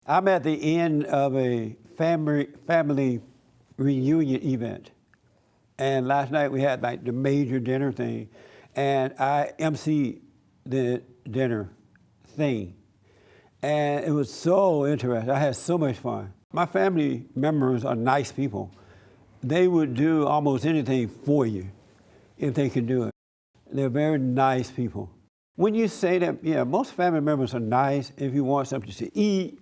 I'm at the end of a family reunion event. And last night we had like the major dinner thing. And I emceed the dinner thing. And it was so interesting. I had so much fun. My family members are nice people. They would do almost anything for you if they could do it. They're very nice people. When you say that, yeah, most family members are nice. If you want something to eat,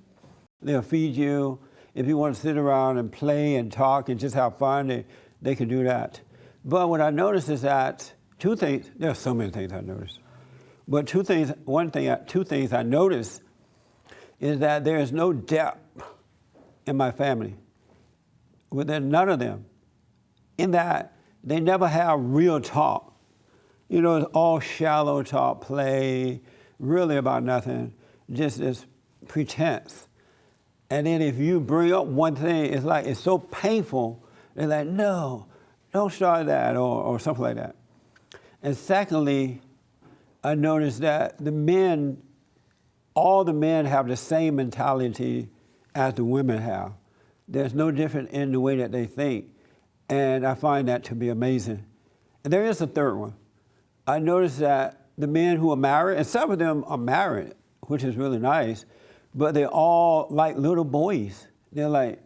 they'll feed you. If you want to sit around and play and talk and just have fun, they can do that. But what I noticed is that two things, there are so many things I noticed. But two things I noticed is that there is no depth in my family. Within none of them. In that they never have real talk. You know, it's all shallow talk, play, really about nothing, just this pretense. And then if you bring up one thing, it's like, it's so painful, they're like, no, don't start that, or something like that. And secondly, I noticed that all the men have the same mentality as the women have. There's no difference in the way that they think. And I find that to be amazing. And there is a third one. I noticed that the men who are married, and some of them are married, which is really nice, but they're all like little boys. They're like,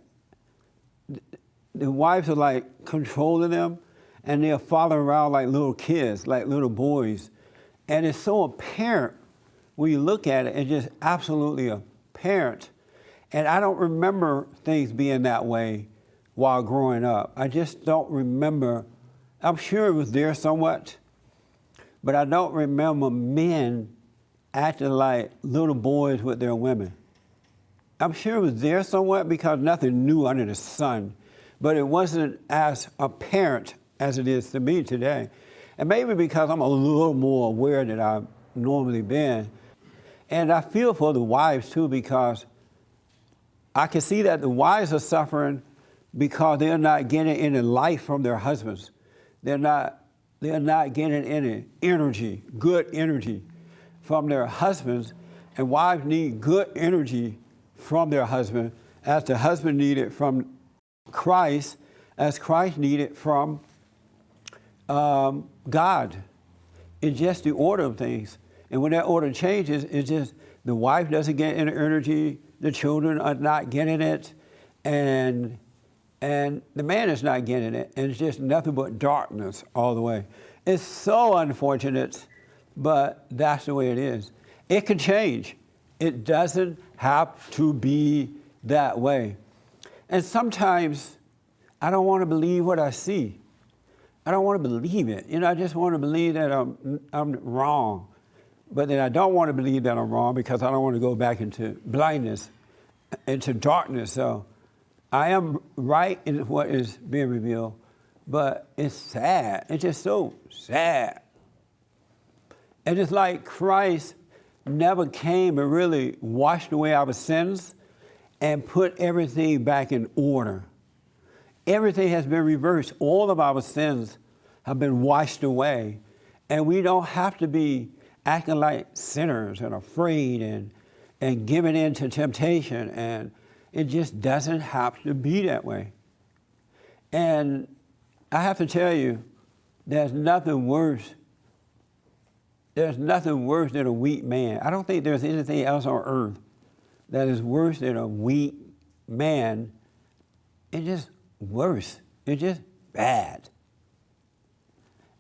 the wives are like controlling them, and they're following around like little kids, like little boys. And it's so apparent when you look at it, it's just absolutely apparent. And I don't remember things being that way while growing up. I just don't remember. I'm sure it was there somewhat, but I don't remember men acting like little boys with their women. I'm sure it was there somewhat because nothing new under the sun, but it wasn't as apparent as it is to me today. And maybe because I'm a little more aware than I've normally been. And I feel for the wives too, because I can see that the wives are suffering because they're not getting any life from their husbands. They're not getting any energy, good energy from their husbands. And wives need good energy from their husband, as the husband needed from Christ, as Christ needed from God. It's just the order of things. And when that order changes, it's just the wife doesn't get any energy, the children are not getting it, and the man is not getting it, and it's just nothing but darkness all the way. It's so unfortunate, but that's the way it is. It can change. It doesn't have to be that way. And sometimes I don't want to believe what I see. I don't want to believe it. You know, I just want to believe that I'm wrong. But then I don't want to believe that I'm wrong because I don't want to go back into blindness, into darkness. So I am right in what is being revealed, but it's sad. It's just so sad. And it's like Christ never came and really washed away our sins and put everything back in order. Everything has been reversed. All of our sins have been washed away, and we don't have to be acting like sinners and afraid and giving in to temptation, and it just doesn't have to be that way. And I have to tell you, there's nothing worse than a weak man. I don't think there's anything else on earth that is worse than a weak man. It's just worse. It's just bad.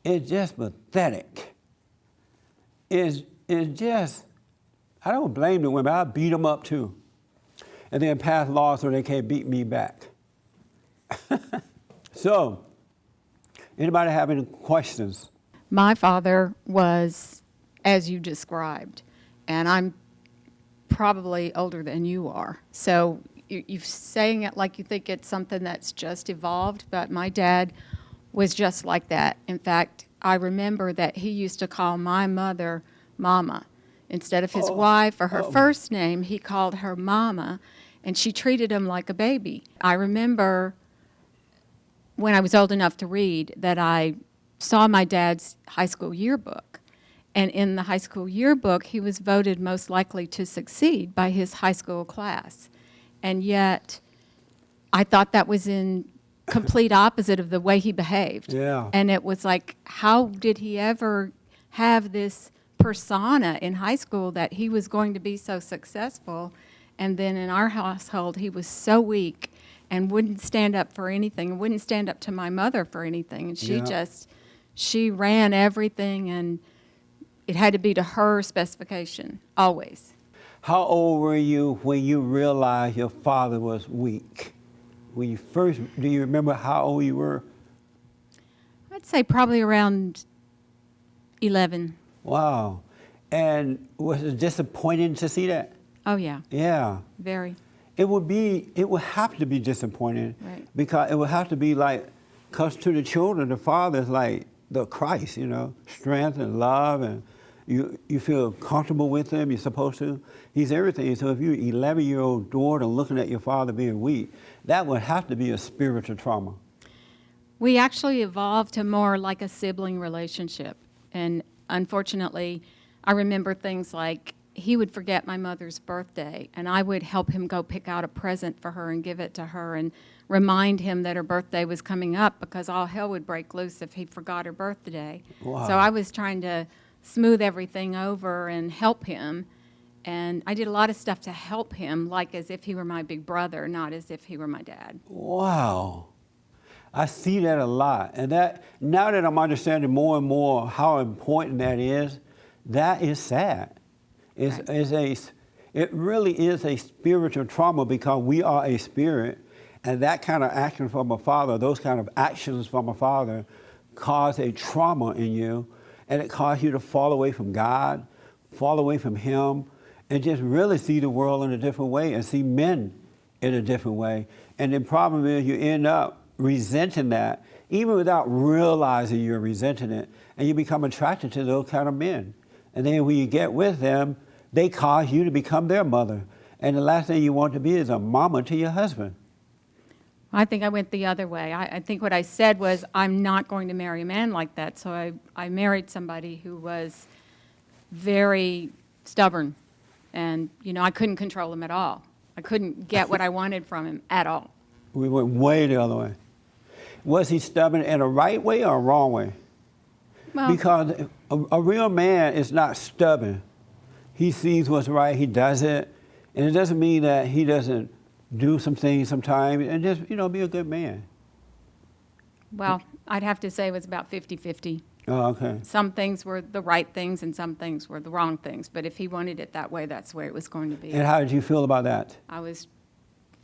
It's just pathetic. It's just, I don't blame the women. I beat them up too. And then pass laws so they can't beat me back. So, anybody have any questions? My father was, as you described, and I'm probably older than you are. So you're saying it like you think it's something that's just evolved, but my dad was just like that. In fact, I remember that he used to call my mother Mama. Instead of his wife or her first name, he called her Mama, and she treated him like a baby. I remember when I was old enough to read that I saw my dad's high school yearbook. And in the high school yearbook, he was voted most likely to succeed by his high school class. And yet, I thought that was in complete opposite of the way he behaved. Yeah. And it was like, how did he ever have this persona in high school that he was going to be so successful? And then in our household, he was so weak and wouldn't stand up for anything, and wouldn't stand up to my mother for anything. And Yeah. she ran everything, and it had to be to her specification, always. How old were you when you realized your father was weak? When you first, do you remember how old you were? I'd say probably around 11. Wow. And was it disappointing to see that? Oh, yeah, Yeah. very. It would have to be disappointing. Right. Because it would have to be like, because to the children, the father is like the Christ, strength and love, and you feel comfortable with him, you're supposed to. He's everything. So if you're an 11-year-old daughter looking at your father being weak, that would have to be a spiritual trauma. We actually evolved to more like a sibling relationship. And unfortunately, I remember things like he would forget my mother's birthday, and I would help him go pick out a present for her and give it to her and remind him that her birthday was coming up, because all hell would break loose if he forgot her birthday. Wow. So I was trying to smooth everything over and help him. And I did a lot of stuff to help him, like as if he were my big brother, not as if he were my dad. Wow. I see that a lot. And that, now that I'm understanding more and more how important that is sad. It really is a spiritual trauma, because we are a spirit, and that kind of action from a father, those kind of actions from a father, cause a trauma in you, and it causes you to fall away from God, fall away from Him, and just really see the world in a different way and see men in a different way. And the problem is you end up resenting that, even without realizing you're resenting it, and you become attracted to those kind of men. And then when you get with them, they cause you to become their mother. And the last thing you want to be is a mama to your husband. I think I went the other way. I think what I said was, I'm not going to marry a man like that. So I married somebody who was very stubborn. And, I couldn't control him at all. I couldn't get what I wanted from him at all. We went way the other way. Was he stubborn in a right way or a wrong way? Well, Because a real man is not stubborn. He sees what's right, he does it. And it doesn't mean that he doesn't do some things sometimes, and just, be a good man. well, I'd have to say it was about 50-50. Oh, okay. Some things were the right things and some things were the wrong things. But if he wanted it that way, that's the way it was going to be. And how did you feel about that? I was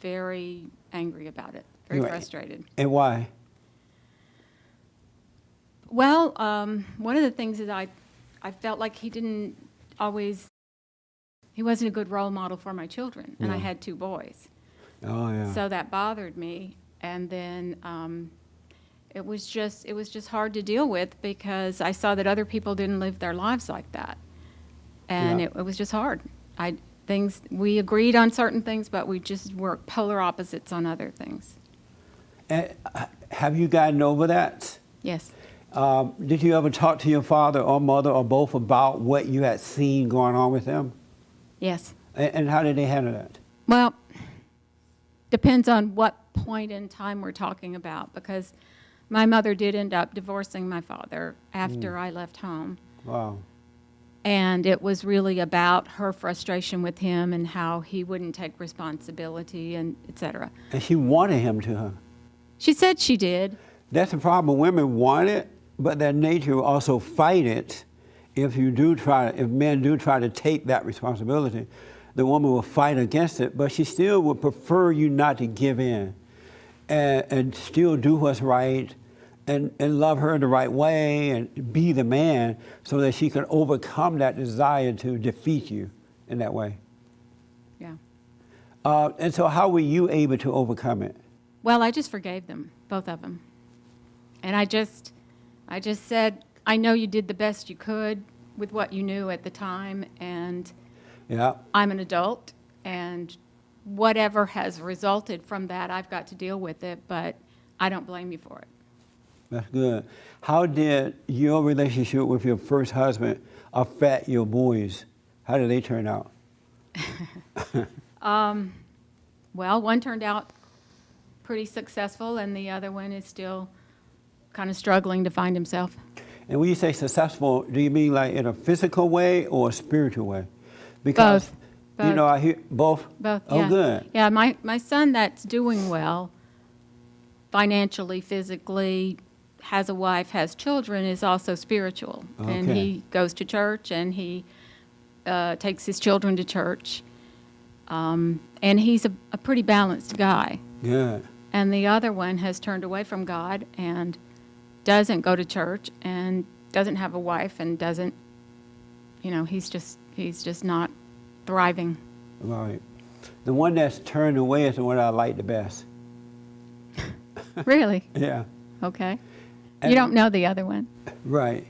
very angry about it, very Right. frustrated. And why? Well, one of the things is I felt like he wasn't a good role model for my children, and I Yeah. had 2 boys. Oh, yeah. So that bothered me, and then it was just hard to deal with, because I saw that other people didn't live their lives like that, and Yeah. it was just hard. We agreed on certain things, but we just were polar opposites on other things. And have you gotten over that? Yes. Did you ever talk to your father or mother or both about what you had seen going on with them? Yes. And how did they handle that? Well, depends on what point in time we're talking about, because my mother did end up divorcing my father after I left home. Wow. And it was really about her frustration with him and how he wouldn't take responsibility, and et cetera. And she wanted him to, huh? She said she did. That's the problem. Women want it, but their nature will also fight it. If men do try to take that responsibility, the woman will fight against it, but she still would prefer you not to give in and still do what's right and love her in the right way and be the man, so that she can overcome that desire to defeat you in that way. Yeah. And so how were you able to overcome it? Well, I just forgave them, both of them. And I just said, I know you did the best you could with what you knew at the time, and Yeah. I'm an adult, and whatever has resulted from that, I've got to deal with it, but I don't blame you for it. That's good. How did your relationship with your first husband affect your boys? How did they turn out? Well, one turned out pretty successful, and the other one is still kind of struggling to find himself. And when you say successful, do you mean like in a physical way or a spiritual way? Both. You know, I hear both. Both. Oh, yeah. good. Yeah, my son that's doing well, financially, physically, has a wife, has children, is also spiritual, and Okay. he goes to church, and he takes his children to church, and he's a pretty balanced guy. Good. And the other one has turned away from God and doesn't go to church and doesn't have a wife and doesn't, he's just not thriving. Right. The one that's turned away is the one I like the best. Really? Yeah. Okay. And- You don't know the other one. Right.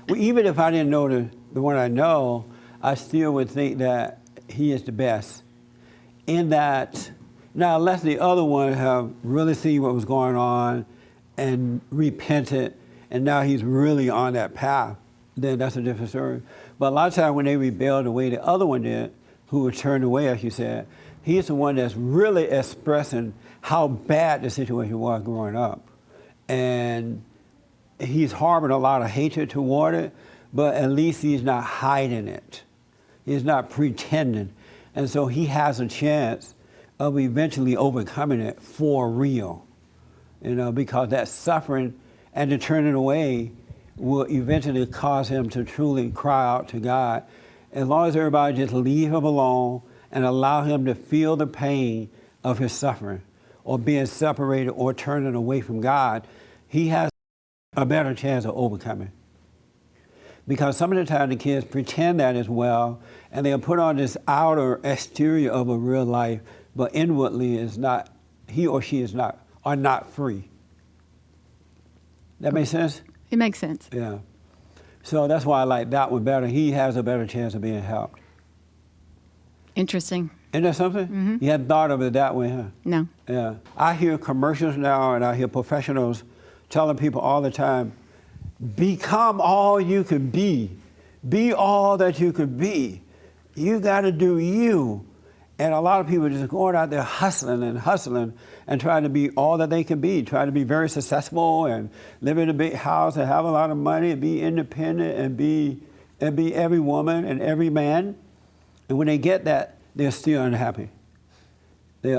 Well, even if I didn't know the one I know, I still would think that he is the best. In that, now unless the other one have really seen what was going on and repented, and now he's really on that path, then that's a different story. But a lot of times when they rebel the way the other one did, who was turned away, as you said, he's the one that's really expressing how bad the situation was growing up. And he's harboring a lot of hatred toward it, but at least he's not hiding it. He's not pretending. And so he has a chance of eventually overcoming it for real, because that suffering and the turning away will eventually cause him to truly cry out to God. As long as everybody just leave him alone and allow him to feel the pain of his suffering or being separated or turning away from God, he has a better chance of overcoming. Because some of the time the kids pretend that as well, and they'll put on this outer exterior of a real life, but inwardly is not, he or she are not free. That make sense? It makes sense. Yeah. So that's why I like that one better. He has a better chance of being helped. Interesting. Isn't that something? Mm-hmm. You hadn't thought of it that way, huh? No. Yeah. I hear commercials now, and I hear professionals telling people all the time, become all you can be. Be all that you can be. You got to do you. And a lot of people just going out there hustling and trying to be all that they can be, trying to be very successful and live in a big house and have a lot of money and be independent and be every woman and every man. And when they get that, they're still unhappy. They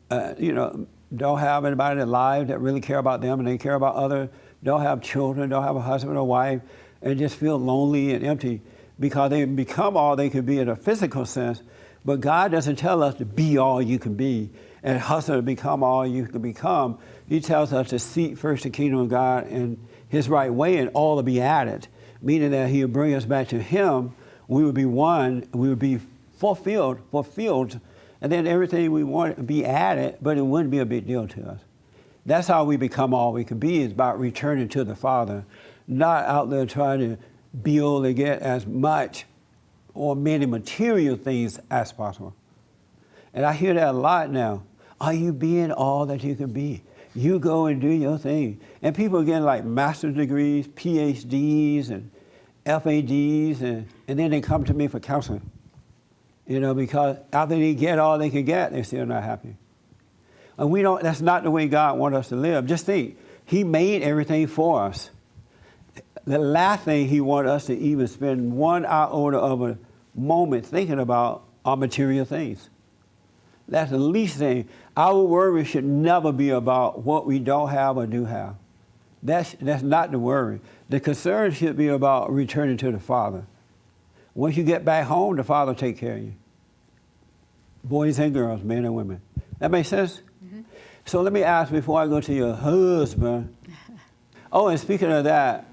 don't have anybody in their lives that really care about them, and they care about others. Don't have children, don't have a husband or wife, and just feel lonely and empty because they become all they can be in a physical sense. But God doesn't tell us to be all you can be and hustle to become all you can become. He tells us to seek first the kingdom of God and his right way, and all to be added, meaning that he'll bring us back to him. We would be one, we would be fulfilled, and then everything we want to be added, but it wouldn't be a big deal to us. That's how we become all we can be, is about returning to the Father, not out there trying to build and get as much or many material things as possible. And I hear that a lot now. Are you being all that you can be? You go and do your thing. And people are getting like master's degrees, PhDs, and FADs, and then they come to me for counseling. Because after they get all they can get, they're still not happy. And that's not the way God wants us to live. Just think, he made everything for us. The last thing he wants us to even spend one iota of a moment thinking about are material things. That's the least thing. Our worry should never be about what we don't have or do have. That's not the worry. The concern should be about returning to the Father. Once you get back home, the Father will take care of you. Boys and girls, men and women. That makes sense? Mm-hmm. So let me ask before I go to your husband. Oh, and speaking of that,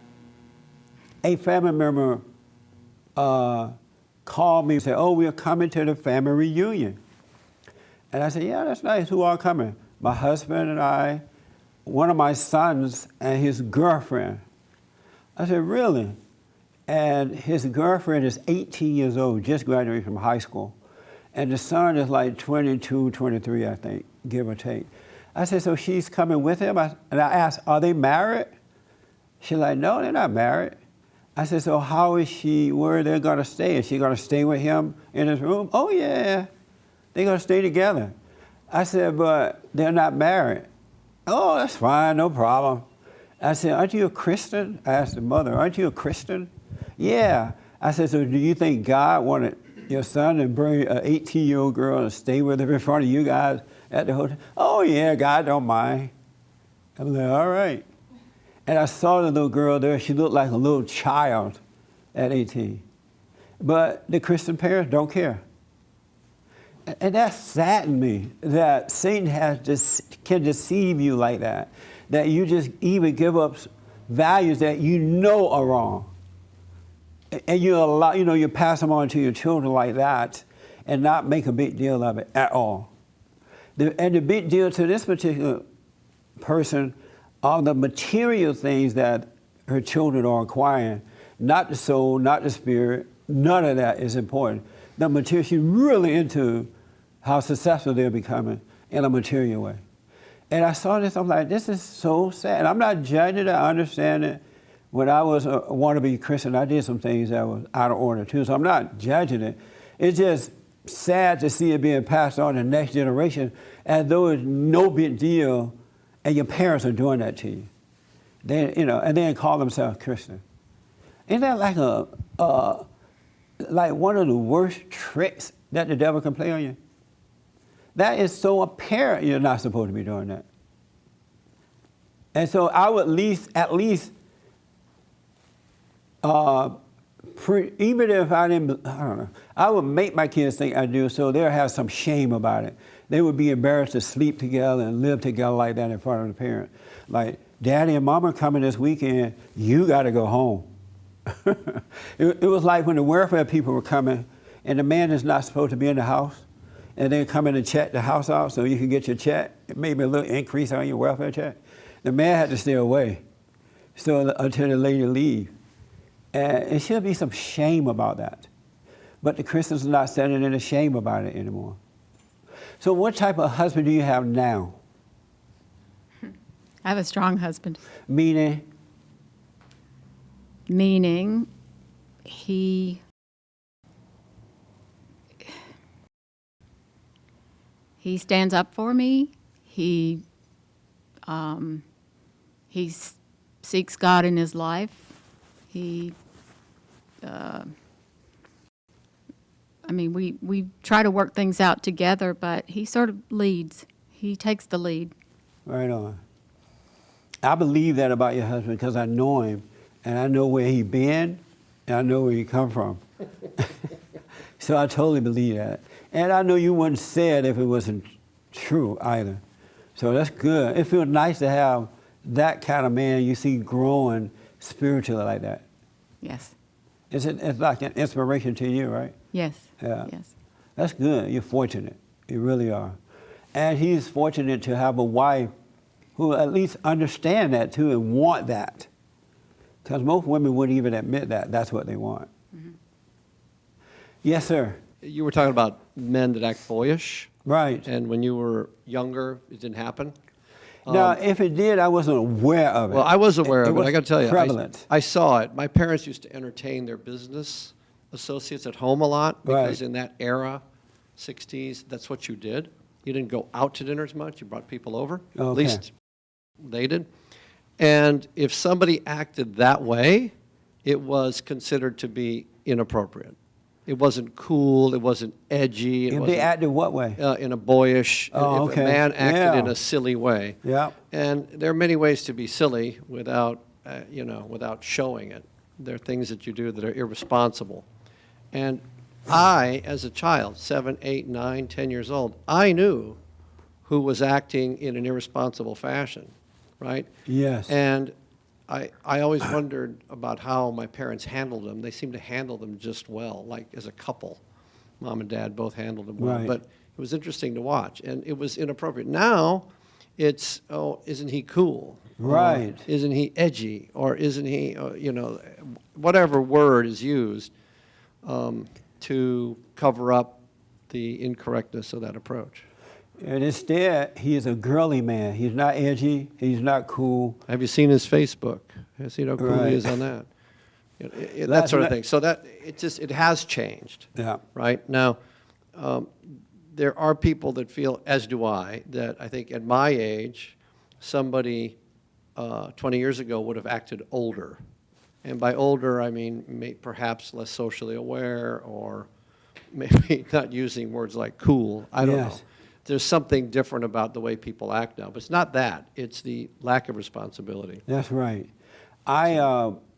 a family member called me and said, oh, we're coming to the family reunion. And I said, yeah, that's nice. Who are coming? My husband and I, one of my sons and his girlfriend. I said, really? And his girlfriend is 18 years old, just graduated from high school. And the son is like 22, 23, I think, give or take. I said, so she's coming with him? And I asked, are they married? She's like, no, they're not married. I said, so how is she, where they're going to stay? Is she going to stay with him in his room? Oh, yeah, they're going to stay together. I said, but they're not married. Oh, that's fine, no problem. I said, aren't you a Christian? I asked the mother, aren't you a Christian? Yeah. I said, so do you think God wanted your son to bring an 18-year-old girl and stay with her in front of you guys at the hotel? Oh, yeah, God don't mind. I'm like, all right. And I saw the little girl there. She looked like a little child at 18. But the Christian parents don't care. And that saddened me, that Satan can deceive you like that you just even give up values that you know are wrong. And you pass them on to your children like that and not make a big deal of it at all. And the big deal to this particular person are the material things that her children are acquiring, not the soul, not the spirit. None of that is important. The material, she's really into how successful they're becoming in a material way. And I saw this, I'm like, this is so sad. And I'm not judging it, I understand it. When I was a wannabe Christian, I did some things that was out of order too, so I'm not judging it. It's just sad to see it being passed on to the next generation as though it's no big deal, and your parents are doing that to you. And then call themselves Christian. Isn't that like one of the worst tricks that the devil can play on you? That is so apparent you're not supposed to be doing that. And so I would at least, even if I don't know, I would make my kids think I do, so they'll have some shame about it. They would be embarrassed to sleep together and live together like that in front of the parent. Like, Daddy and Mama are coming this weekend, you got to go home. It was like when the welfare people were coming, and the man is not supposed to be in the house, and they come in and check the house out so you can get your check, maybe a little increase on your welfare check. The man had to stay away until the lady leave. And it should be some shame about that. But the Christians are not standing in a shame about it anymore. So what type of husband do you have now? I have a strong husband. Meaning he stands up for me. He seeks God in his life. We try to work things out together, but he sort of leads. He takes the lead. Right on. I believe that about your husband because I know him, and I know where he been, and I know where he come from. So I totally believe that. And I know you wouldn't say it if it wasn't true either. So that's good. It feels nice to have that kind of man you see growing spiritually like that. Yes. It's like an inspiration to you, right? Yes. Yeah. Yes. That's good. You're fortunate. You really are. And he's fortunate to have a wife who at least understand that too and want that. Because most women wouldn't even admit that. That's what they want. Mm-hmm. Yes, sir. You were talking about men that act boyish. Right. And when you were younger, it didn't happen. Now, if it did, I wasn't aware of it. Well, I was aware of it. I got to tell you, prevalent. I saw it. My parents used to entertain their business associates at home a lot because in that era, 60s, that's what you did. You didn't go out to dinners much. You brought people over. Okay. At least they did. And if somebody acted that way, it was considered to be inappropriate. It wasn't cool. It wasn't edgy. If they acted what way? In a boyish, if a man acted in a silly way. Yeah. And there are many ways to be silly without, without showing it. There are things that you do that are irresponsible. And I, as a child, 7, 8, 9, 10 years old, I knew who was acting in an irresponsible fashion, right? Yes. And I always wondered about how my parents handled them. They seemed to handle them just well, like as a couple. Mom and Dad both handled them well. Right. But it was interesting to watch, and it was inappropriate. Now, it's, oh, isn't he cool? Right. Or, isn't he edgy? Or isn't he, whatever word is used to cover up the incorrectness of that approach. And instead, he is a girly man. He's not edgy. He's not cool. Have you seen his Facebook? Have you seen how cool he is on that? That sort of thing. So that it has changed. Yeah. Right now, there are people that feel, as do I, that I think at my age, somebody 20 years ago would have acted older. And by older, I mean perhaps less socially aware, or maybe not using words like cool. I don't know. Yes. There's something different about the way people act now. But it's not that. It's the lack of responsibility. That's right. I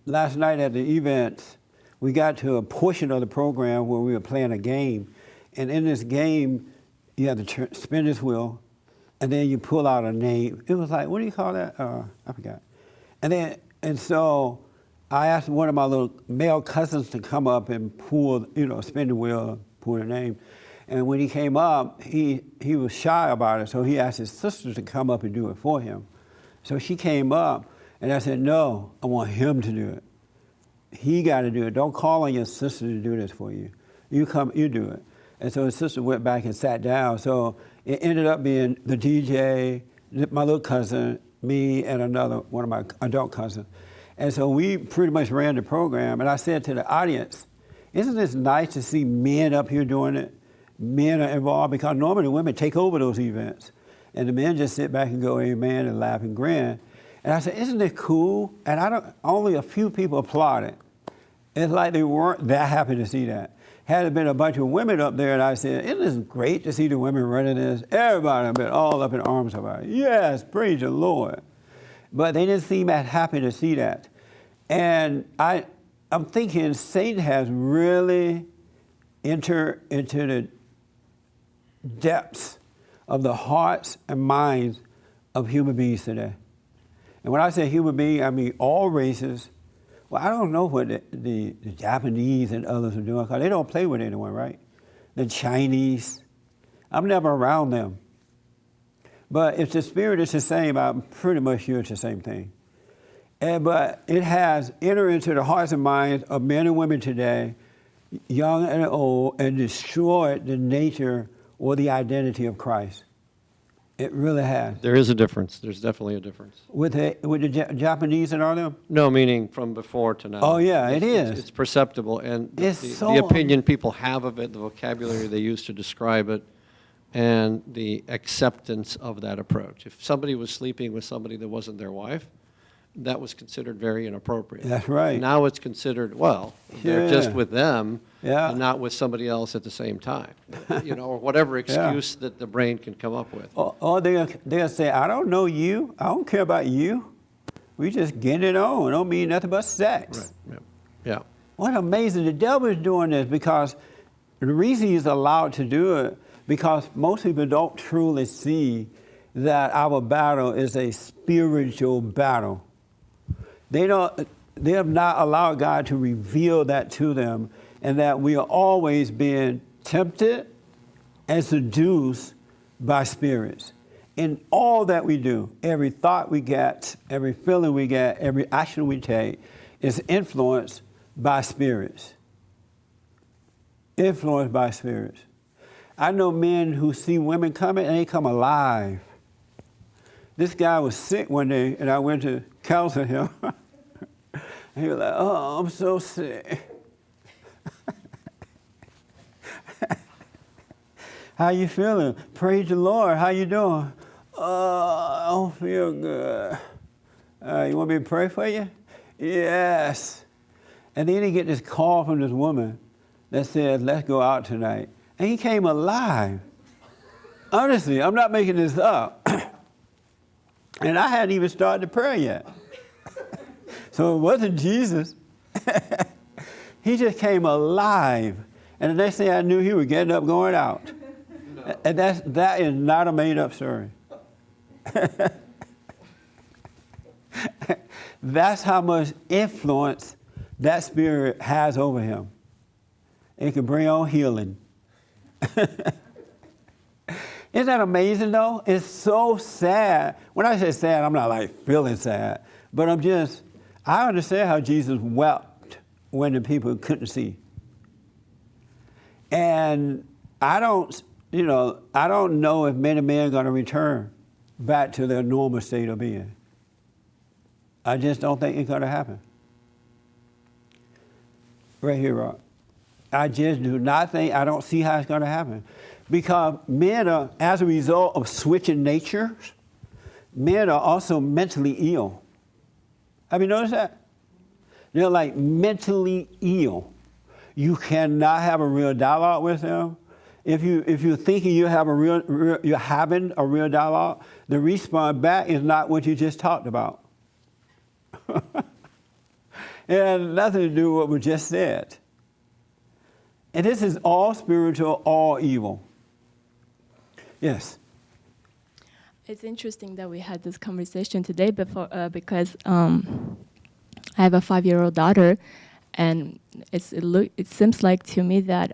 last night at the event, we got to a portion of the program where we were playing a game, and in this game, you have to spin this wheel, and then you pull out a name. It was like, what do you call that? I forgot. And so I asked one of my little male cousins to come up and pull, spin the wheel, pull the name. And when he came up, he was shy about it, so he asked his sister to come up and do it for him. So she came up, and I said, no, I want him to do it. He got to do it. Don't call on your sister to do this for you. You come, you do it. And so his sister went back and sat down. So it ended up being the DJ, my little cousin, me, and another one of my adult cousins. And so we pretty much ran the program. And I said to the audience, isn't this nice to see men up here doing it? Men are involved, because normally women take over those events. And the men just sit back and go, amen, and laugh and grin. And I said, isn't it cool? And only a few people applauded. It's like they weren't that happy to see that. Had it been a bunch of women up there, and I said, isn't this great to see the women running this? Everybody would have been all up in arms about it. Yes, praise the Lord. But they didn't seem that happy to see that. And I'm thinking Satan has really entered into the depths of the hearts and minds of human beings today. And when I say human being, I mean all races. Well, I don't know what the Japanese and others are doing, because they don't play with anyone, right? The Chinese, I'm never around them. But if the spirit is the same, I'm pretty much sure it's the same thing. But it has entered into the hearts and minds of men and women today, young and old, and destroyed the nature or the identity of Christ. It really has. There is a difference. There's definitely a difference. With the Japanese and all them? No, meaning from before to now. Oh, yeah, it is. It's perceptible. And So the opinion people have of it, the vocabulary they use to describe it, and the acceptance of that approach. If somebody was sleeping with somebody that wasn't their wife, that was considered very inappropriate. That's right. Now it's considered, well, they're just with them and not with somebody else at the same time. Or whatever excuse that the brain can come up with. Or they'll say, I don't know you. I don't care about you. We just get it on. It don't mean nothing but sex. Right. Yeah. What amazing. The devil is doing this because the reason he's allowed to do it, because most people don't truly see that our battle is a spiritual battle. They have not allowed God to reveal that to them, and that we are always being tempted and seduced by spirits. In all that we do, every thought we get, every feeling we get, every action we take is influenced by spirits. Influenced by spirits. I know men who see women coming and they come alive. This guy was sick one day, and I went to counsel him. He was like, oh, I'm so sick. How you feeling? Praise the Lord. How you doing? I don't feel good. You want me to pray for you? Yes. And then he get this call from this woman that said, let's go out tonight. And he came alive. Honestly, I'm not making this up. And I hadn't even started the prayer yet. So it wasn't Jesus. He just came alive. And the next thing I knew, he was getting up, going out. No. And that is not a made-up story. That's how much influence that spirit has over him. It can bring on healing. Isn't that amazing, though? It's so sad. When I say sad, I'm not like feeling sad, but I understand how Jesus wept when the people couldn't see. And I don't know if many men are going to return back to their normal state of being. I just don't think it's going to happen. Right here, Rob. I just do not think, I don't see how it's going to happen. Because men are, as a result of switching natures, men are also mentally ill. Have you noticed that? They're like mentally ill. You cannot have a real dialogue with them. If you're thinking you're having a real dialogue, the response back is not what you just talked about. It has nothing to do with what we just said. And this is all spiritual, all evil. Yes. It's interesting that we had this conversation today because I have a 5-year-old daughter, and it seems like to me that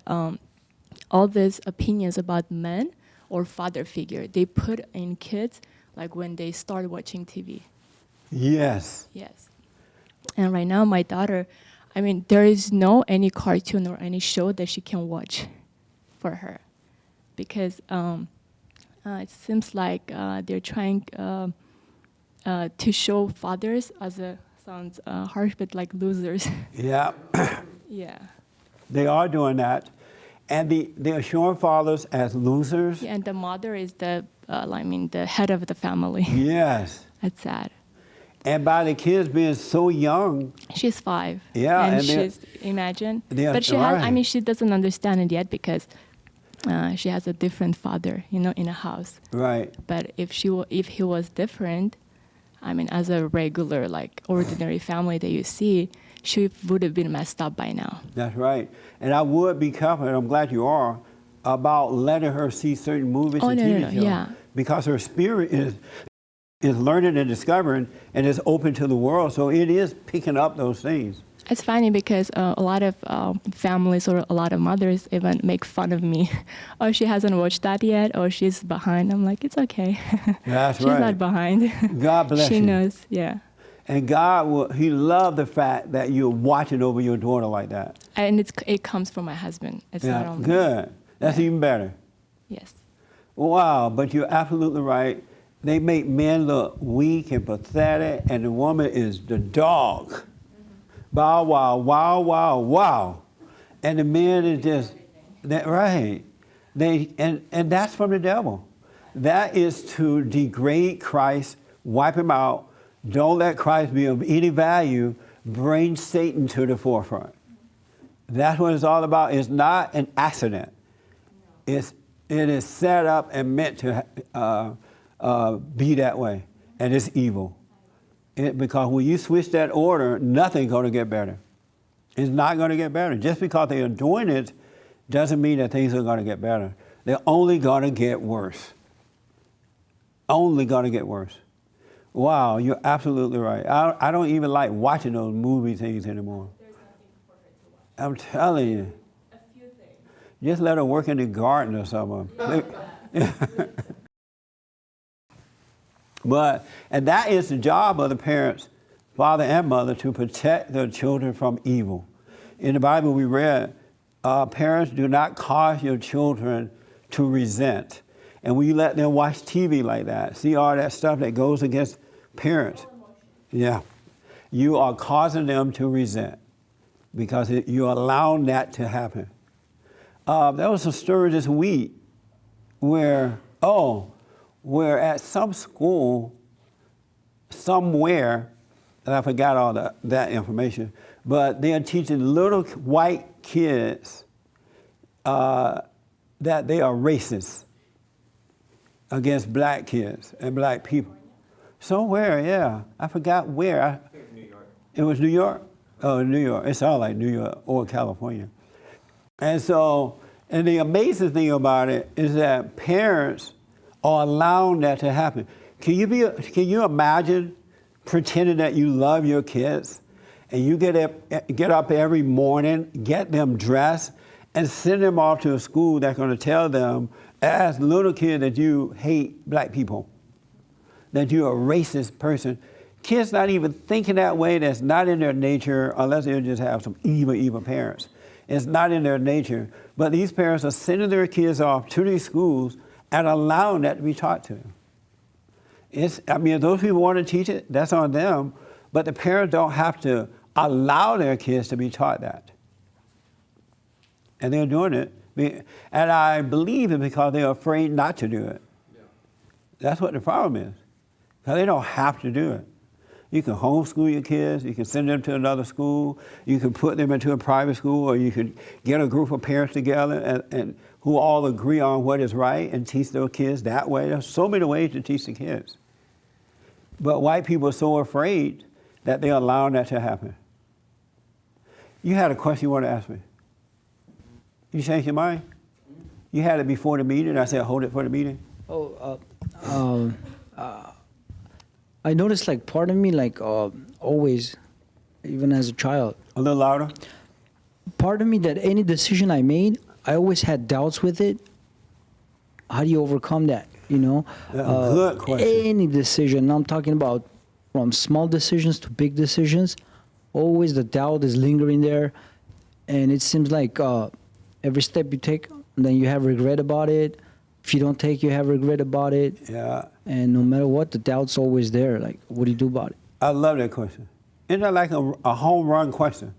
all these opinions about men or father figure, they put in kids like when they start watching TV. Yes. Yes. And right now my daughter, I mean, there is no any cartoon or any show that she can watch for her because it seems like they're trying to show fathers as sounds harsh, but like losers. Yeah. Yeah. They are doing that. And they are showing fathers as losers. Yeah, and the mother is the head of the family. Yes. That's sad. And by the kids being so young. She's 5. Yeah, and and she's imagine. Yeah, But she right. has. I mean, she doesn't understand it yet because she has a different father, in a house. Right. But if he was different, I mean, as a regular, like ordinary family that you see, she would have been messed up by now. That's right. And I would be careful, and I'm glad you are, about letting her see certain movies and TV shows. Yeah. Because her spirit is learning and discovering and is open to the world, so it is picking up those things. It's funny because a lot of families or a lot of mothers even make fun of me. Oh, she hasn't watched that yet, or she's behind. I'm like, it's okay. That's She's right. not behind. God bless she you. knows, yeah. And God, He loved the fact that you're watching over your daughter like that. And it comes from my husband. It's not only Good. That's even better. Yes. Wow, but you're absolutely right. They make men look weak and pathetic, and the woman is the dog. Mm-hmm. Bow, wow, wow, wow, wow. And the men is just, that, right. And that's from the devil. That is to degrade Christ, wipe him out, don't let Christ be of any value, bring Satan to the forefront. That's what it's all about. It's not an accident. It is set up and meant to be that way, and it's evil. Because when you switch that order, nothing's going to get better. It's not going to get better. Just because they are doing it doesn't mean that things are going to get better. They're only going to get worse. Only going to get worse. Wow, you're absolutely right. I don't even like watching those movie things anymore. There's nothing for her to watch. I'm telling you. A few things. Just let her work in the garden or something. And that is the job of the parents, father and mother, to protect their children from evil. In the Bible we read, parents, do not cause your children to resent. And when you let them watch TV like that, see all that stuff that goes against parents, yeah, you are causing them to resent because you're allowing that to happen. There was a story this week where at some school, somewhere, and I forgot all that information, but they are teaching little white kids that they are racist against black kids and black people. Somewhere, yeah. I forgot where. I think it was New York. It was New York? Oh, New York. It sounds like New York or California. And the amazing thing about it is that parents are allowing that to happen. Can you imagine pretending that you love your kids and you get up every morning, get them dressed, and send them off to a school that's going to tell them as little kids that you hate black people, that you're a racist person. Kids not even thinking that way, that's not in their nature, unless they just have some evil parents. It's not in their nature. But these parents are sending their kids off to these schools and allowing that to be taught to them. If those people want to teach it, that's on them, but the parents don't have to allow their kids to be taught that. And they're doing it And I believe it because they're afraid not to do it. That's what the problem is. Because they don't have to do it. You can homeschool your kids, you can send them to another school, you can put them into a private school, or you can get a group of parents together and who all agree on what is right and teach their kids that way. There's so many ways to teach the kids. But white people are so afraid that they're allowing that to happen. You had a question you want to ask me. You changed your mind? You had it before the meeting. I said, hold it for the meeting. I noticed, like, part of me, like, always, even as a child, A little louder. part of me that any decision I made, I always had doubts with it. How do you overcome that? You know, Good question. any decision. I'm talking about from small decisions to big decisions. Always the doubt is lingering there, and it seems like every step you take, then you have regret about it. If you don't take, you have regret about it. Yeah. And no matter what, the doubt's always there. Like, what do you do about it? I love that question. Isn't that like a home run question?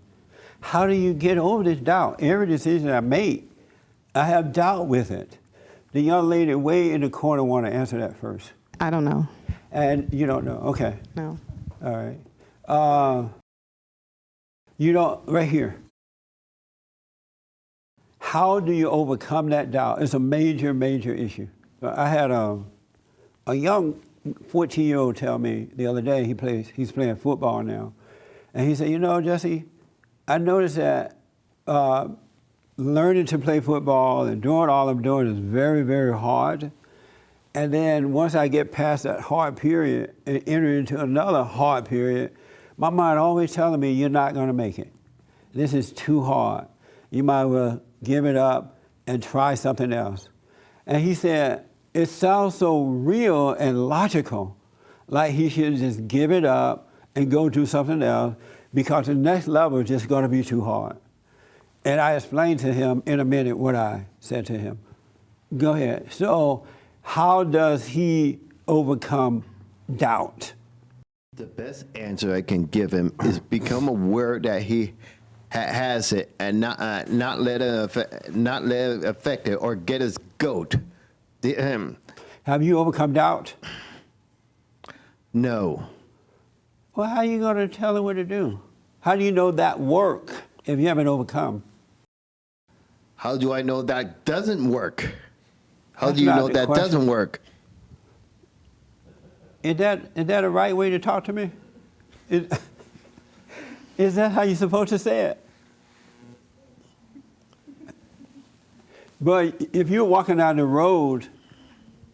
How do you get over this doubt? Every decision I make, I have doubt with it. The young lady way in the corner want to answer that first. I don't know. And you don't know. Okay. No. All right. You don't, right here. How do you overcome that doubt? It's a major, major issue. I had a young 14-year-old tell me the other day, he's playing football now. And he said, you know, Jesse, I noticed that learning to play football and doing all I'm doing is very, very hard. And then once I get past that hard period and enter into another hard period, my mind always telling me, you're not going to make it. This is too hard. You might well give it up and try something else. And he said, it sounds so real and logical, like he should just give it up and go do something else because the next level is just going to be too hard. And I explained to him in a minute what I said to him. Go ahead. So how does he overcome doubt? The best answer I can give him is become aware that he has it and not let it affect it or get his goat. Have you overcome doubt? No. Well, how are you going to tell him what to do? How do you know that work if you haven't overcome? How do I know that doesn't work? How That's do you not know the that question. doesn't work? Is that a right way to talk to me? Is that how you're supposed to say it? But if you're walking down the road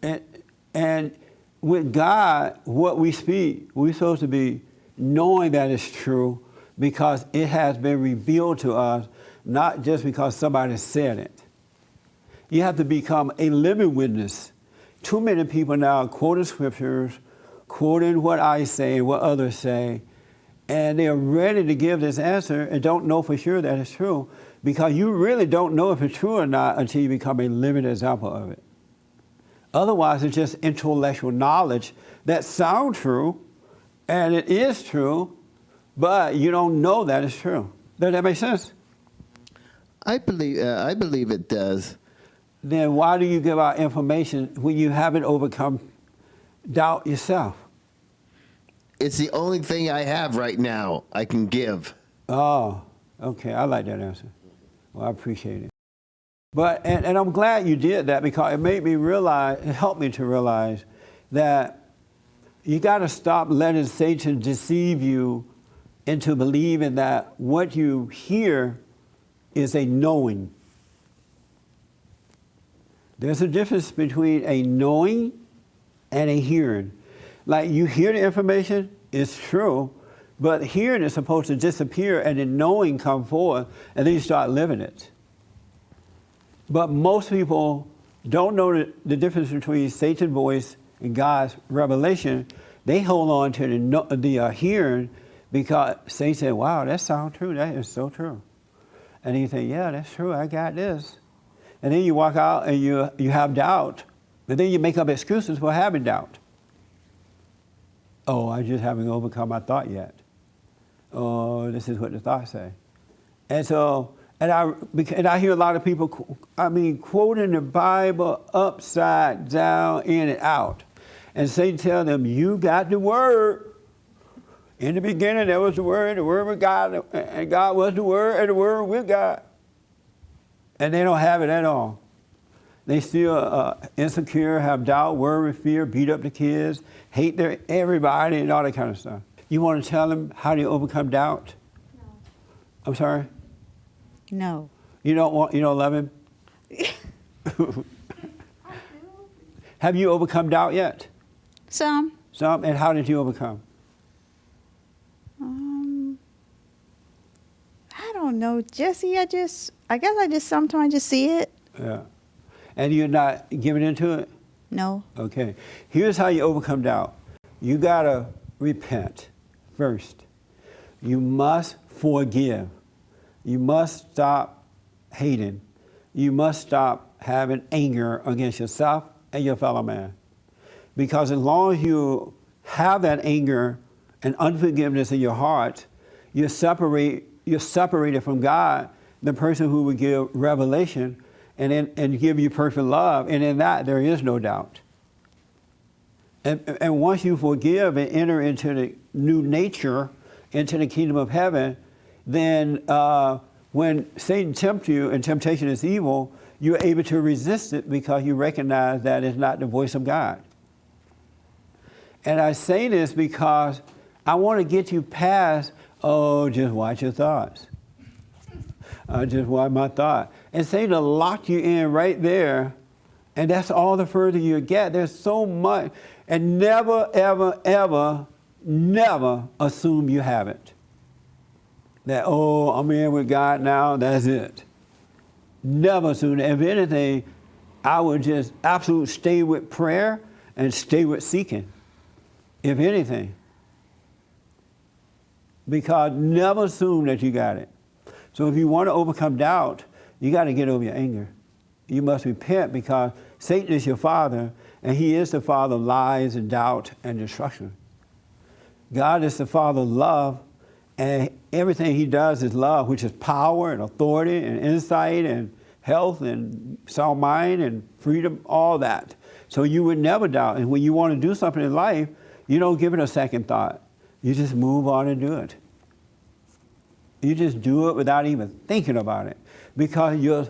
and with God, what we speak, we're supposed to be knowing that it's true because it has been revealed to us, not just because somebody said it. You have to become a living witness. Too many people now quoting scriptures, quoting what I say, what others say, and they're ready to give this answer and don't know for sure that it's true because you really don't know if it's true or not until you become a living example of it. Otherwise, it's just intellectual knowledge that sounds true, and it is true, but you don't know that it's true. Does that make sense? I believe it does. Then why do you give out information when you haven't overcome doubt yourself? It's the only thing I have right now I can give. Oh, okay. I like that answer. Well, I appreciate it. But, and I'm glad you did that because it made me realize, it helped me to realize that you got to stop letting Satan deceive you into believing that what you hear is a knowing. There's a difference between a knowing and a hearing. Like you hear the information, it's true, but hearing is supposed to disappear and then knowing come forward and then you start living it. But most people don't know the difference between Satan's voice and God's revelation. They hold on to the hearing because Satan said, wow, that sounds true, that is so true. And you think, yeah, that's true, I got this. And then you walk out and you have doubt, but then you make up excuses for having doubt. Oh, I just haven't overcome my thought yet. Oh, this is what the thoughts say. And so And I hear a lot of people, quoting the Bible upside down, in and out. And Satan tell them, you got the word. In the beginning, there was the word was God, and God was the word, and the word with God. And they don't have it at all. They still insecure, have doubt, worry, fear, beat up the kids, hate everybody, and all that kind of stuff. You want to tell them how to overcome doubt? No. I'm sorry? No. You don't love him? Have you overcome doubt yet? Some. Some, and how did you overcome? I don't know, Jesse. I guess I just sometimes just see it. Yeah. And you're not giving into it? No. Okay. Here's how you overcome doubt. You gotta repent first. You must forgive. You must stop hating. You must stop having anger against yourself and your fellow man. Because as long as you have that anger and unforgiveness in your heart, you're separated from God, the person who will give revelation and give you perfect love. And in that, there is no doubt. And once you forgive and enter into the new nature, into the kingdom of heaven, then when Satan tempts you, and temptation is evil, you're able to resist it because you recognize that it's not the voice of God. And I say this because I want to get you past, just watch your thoughts. Just watch my thought. And Satan will lock you in right there, and that's all the further you get. There's so much. And never, ever, ever, never assume you have it. That, I'm in with God now, that's it. Never assume. If anything, I would just absolutely stay with prayer and stay with seeking, if anything. Because never assume that you got it. So if you want to overcome doubt, you got to get over your anger. You must repent because Satan is your father, and he is the father of lies and doubt and destruction. God is the father of love, and everything he does is love, which is power and authority and insight and health and sound mind and freedom, all that. So you would never doubt. And when you want to do something in life, you don't give it a second thought. You just move on and do it. You just do it without even thinking about it, because your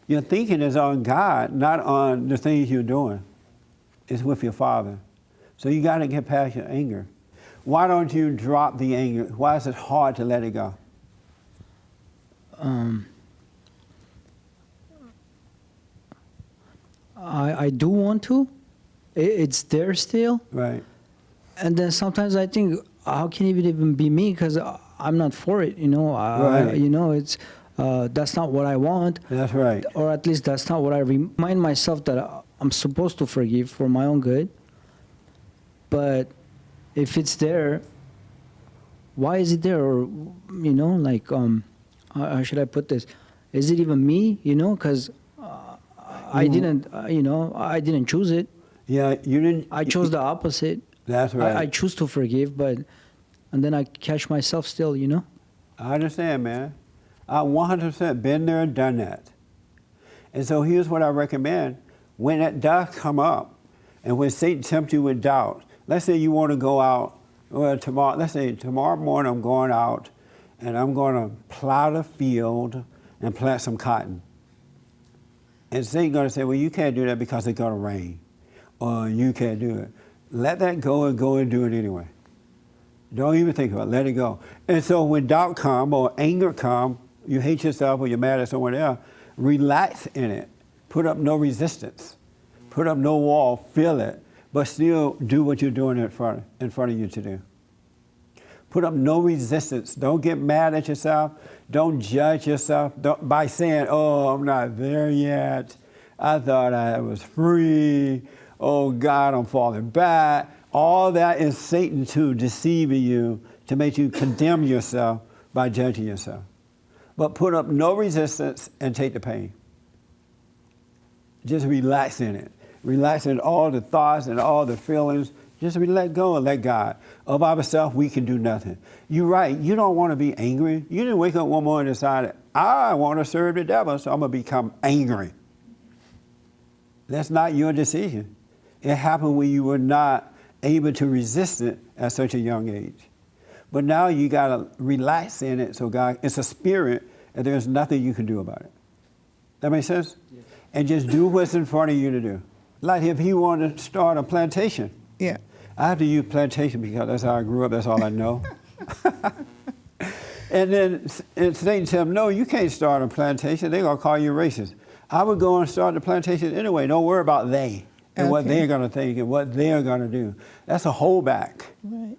thinking is on God, not on the things you're doing. It's with your Father. So you got to get past your anger. Why don't you drop the anger? Why is it hard to let it go? I do want to. It's there still. Right. And then sometimes I think, how can it even be me? Because I'm not for it, Right. It's that's not what I want. That's right. Or at least that's not what I remind myself that I'm supposed to forgive for my own good. But if it's there, why is it there? Or, how should I put this? Is it even me? Because I didn't, I didn't choose it. Yeah, you didn't. I chose the opposite. That's right. I choose to forgive, and then I catch myself still, I understand, man. I 100% been there and done that. And so here's what I recommend. When that does come up, and when Satan tempts you with doubt, let's say you want to go out, tomorrow morning I'm going out, and I'm going to plow the field and plant some cotton. And Satan's going to say, well, you can't do that because it's going to rain, or you can't do it. Let that go and do it anyway. Don't even think about it. Let it go. And so when doubt comes or anger comes, you hate yourself or you're mad at someone else, relax in it. Put up no resistance. Put up no wall. Feel it. But still do what you're doing in front of you to do. Put up no resistance. Don't get mad at yourself. Don't judge yourself by saying, I'm not there yet. I thought I was free. Oh, God, I'm falling back. All that is Satan too, deceiving you to make you condemn yourself by judging yourself. But put up no resistance and take the pain. Just relax in it. Relax in all the thoughts and all the feelings. Just let go and let God. Of ourselves, we can do nothing. You're right. You don't want to be angry. You didn't wake up one morning and decide, I want to serve the devil, so I'm going to become angry. That's not your decision. It happened when you were not able to resist it at such a young age. But now you got to relax in it. So God, it's a spirit, and there's nothing you can do about it. That makes sense? Yes. And just do what's in front of you to do. Like if he wanted to start a plantation. Yeah. I have to use plantation because that's how I grew up. That's all I know. And then Satan tell him, no, you can't start a plantation. They're going to call you racist. I would go and start the plantation anyway. Don't worry about they and what they're going to think and what they're going to do. That's a holdback. Right.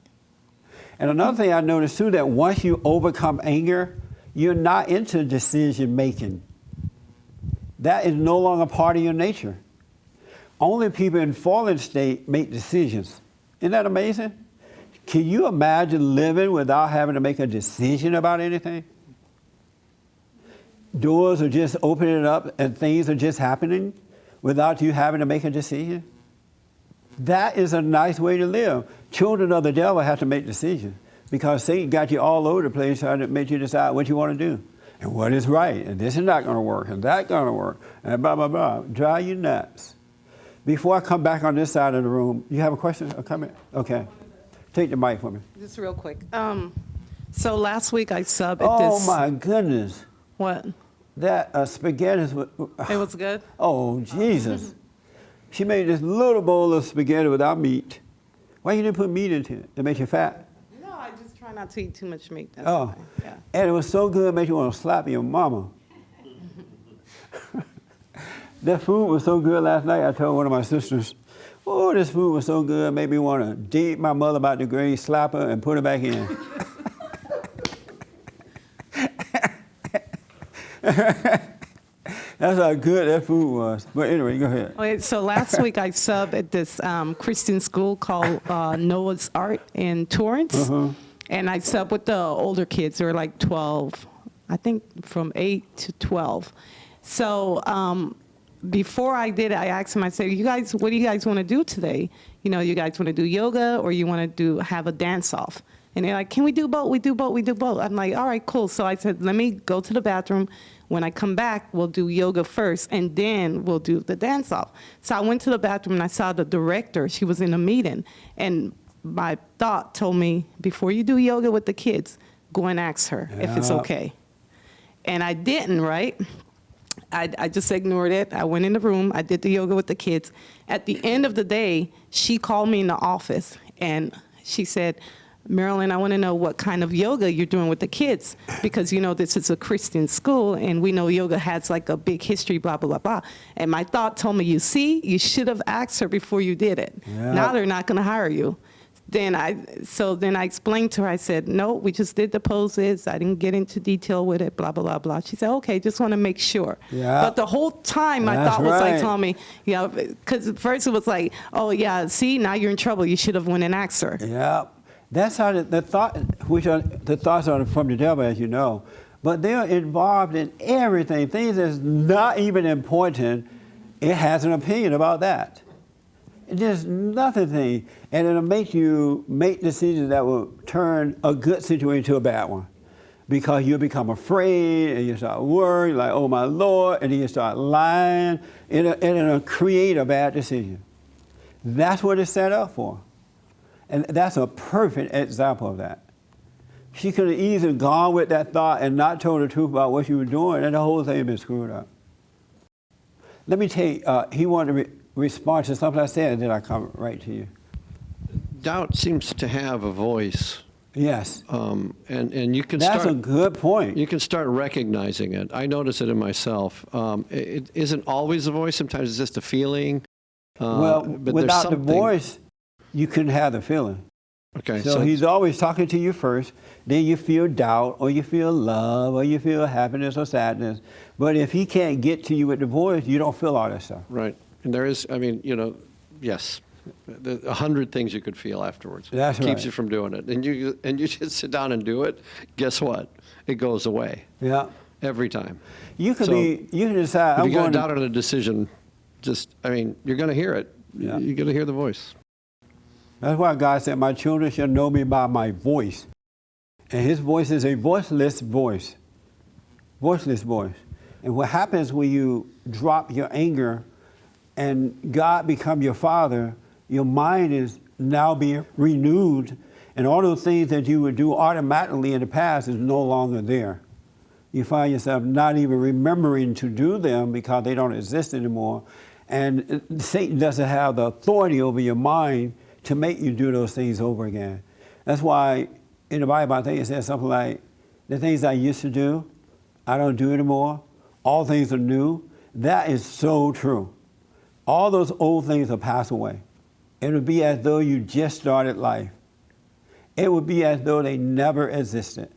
And another thing I noticed too, that once you overcome anger, you're not into decision making. That is no longer part of your nature. Only people in fallen state make decisions. Isn't that amazing? Can you imagine living without having to make a decision about anything? Doors are just opening up and things are just happening without you having to make a decision. That is a nice way to live. Children of the devil have to make decisions because Satan got you all over the place trying to make you decide what you want to do and what is right. And this is not going to work and that's going to work and blah, blah, blah. Drive you nuts. Before I come back on this side of the room, you have a question or comment? Okay. Take the mic for me. Just real quick. So last week I subbed at Oh this. my goodness. What? That spaghetti. It was good? Oh, Jesus. She made this little bowl of spaghetti without meat. Why you didn't put meat into it? It makes you fat. No, I just try not to eat too much meat. That's Oh. why. Yeah. And it was so good, it made you want to slap your mama. That food was so good last night, I told one of my sisters, oh, this food was so good, it made me want to dig my mother about the grave, slap her, and put her back in. That's how good that food was. But anyway, go ahead. Okay, so last week I subbed at this Christian school called Noah's Ark in Torrance. And I subbed with the older kids. They were like 12, I think from 8 to 12. So before I did it, I asked them, I said, you guys, what do you guys want to do today? You know, you guys want to do yoga or you want to have a dance off? And they're like, can we do both? We do both, we do both. I'm like, all right, cool. So I said, let me go to the bathroom. When I come back, we'll do yoga first and then we'll do the dance off. So I went to the bathroom and I saw the director. She was in a meeting. And my thought told me, before you do yoga with the kids, go and ask her if it's okay. And I didn't, right? I just ignored it. I went in the room. I did the yoga with the kids. At the end of the day, she called me in the office, and she said, Marilyn, I want to know what kind of yoga you're doing with the kids, because, you know, this is a Christian school, and we know yoga has, like, a big history, blah, blah, blah, blah. And my thought told me, you see, you should have asked her before you did it. Yeah. Now they're not going to hire you. Then I explained to her, I said, no, we just did the poses. I didn't get into detail with it, blah, blah, blah, blah. She said, okay, just want to make sure. Yeah. But the whole time my That's thought was like right. telling me, you know, because at first it was like, oh, yeah, see, now you're in trouble. You should have went and asked her. Yeah. That's how the thoughts are from the devil, as you know. But they're involved in everything. Things that's not even important, it has an opinion about that. There's nothing, and it'll make you make decisions that will turn a good situation to a bad one. Because you'll become afraid, and you start worrying, like, oh my Lord, and then you start lying, and it'll create a bad decision. That's what it's set up for. And that's a perfect example of that. She could have easily gone with that thought and not told the truth about what she was doing, and the whole thing had been screwed up. Let me take, he wanted to respond to something I said, and then I come right to you. Doubt seems to have a voice, Yes. and you can That's start. a good point. You can start recognizing it. I notice it in myself. It isn't always a voice. Sometimes it's just a feeling. Well, but there's without the something- voice, you couldn't have the feeling. Okay, So he's always talking to you first, then you feel doubt, or you feel love, or you feel happiness or sadness. But if he can't get to you with the voice, you don't feel all that stuff. right. And there is, I mean, you know, yes, 100 things you could feel afterwards. That's Keeps right. you from doing it. And you just sit down and do it. Guess what? It goes away Yeah. every time. You can So, you can decide, If I'm you got a going doubt to, on a decision, just, I mean, you're going to hear it. Yeah. You're going to hear the voice. That's why God said, my children shall know me by my voice. And his voice is a voiceless voice. Voiceless voice. And what happens when you drop your anger and God become your father, your mind is now being renewed, and all those things that you would do automatically in the past is no longer there. You find yourself not even remembering to do them because they don't exist anymore. And Satan doesn't have the authority over your mind to make you do those things over again. That's why in the Bible, I think it says something like, the things I used to do, I don't do anymore. All things are new. That is so true. All those old things will pass away. It would be as though you just started life. It would be as though they never existed.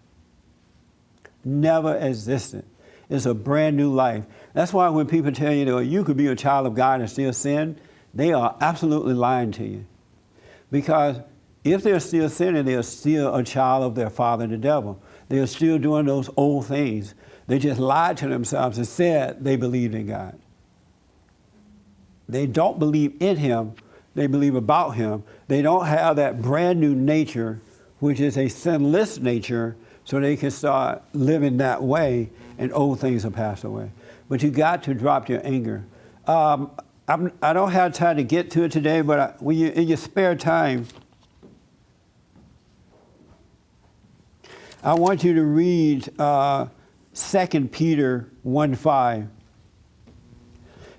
Never existed. It's a brand new life. That's why when people tell you that you could be a child of God and still sin, they are absolutely lying to you. Because if they're still sinning, they're still a child of their father, the devil. They're still doing those old things. They just lied to themselves and said they believed in God. They don't believe in him. They believe about him. They don't have that brand new nature, which is a sinless nature, so they can start living that way and old things will pass away. But you got to drop your anger. I don't have time to get to it today, but when you in your spare time, I want you to read 2 Peter 1:5.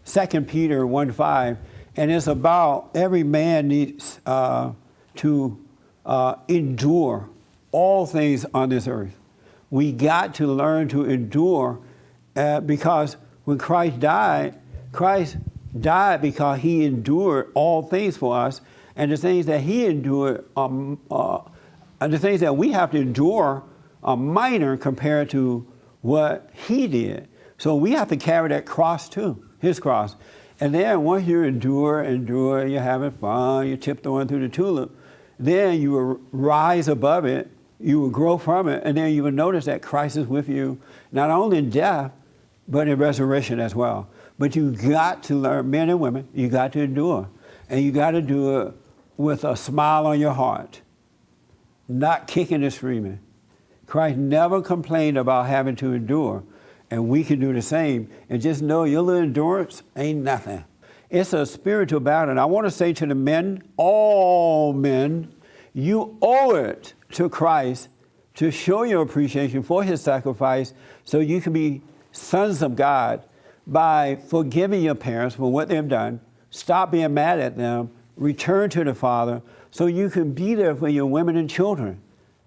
2 Peter 1:5, and it's about every man needs to endure all things on this earth. We got to learn to endure because when Christ died because he endured all things for us, and the things that he endured, and the things that we have to endure are minor compared to what he did. So we have to carry that cross too, his cross. And then once you endure, you're having fun, you're tiptoeing through the tulip, then you will rise above it, you will grow from it, and then you will notice that Christ is with you, not only in death, but in resurrection as well. But you got to learn, men and women, you got to endure. And you got to do it with a smile on your heart, not kicking and screaming. Christ never complained about having to endure, and we can do the same. And just know your little endurance ain't nothing. It's a spiritual battle. And I want to say to the men, all men, you owe it to Christ to show your appreciation for his sacrifice so you can be sons of God by forgiving your parents for what they've done, stop being mad at them, return to the Father so you can be there for your women and children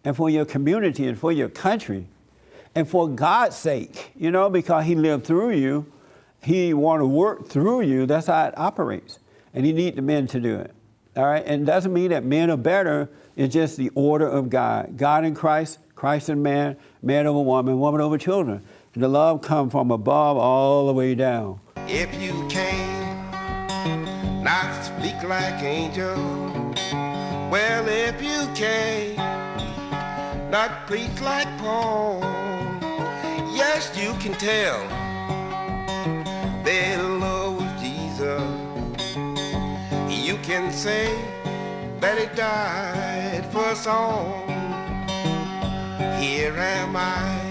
and for your community and for your country and for God's sake, you know, because he lived through you. He want to work through you. That's how it operates. And you need the men to do it. All right? And it doesn't mean that men are better. It's just the order of God. God in Christ, Christ in man, man over woman, woman over children. And the love comes from above all the way down. If you can not speak like angel, well, if you can not preach like Paul, yes, you can tell they love Jesus. You can say that he died for us all. Here am I,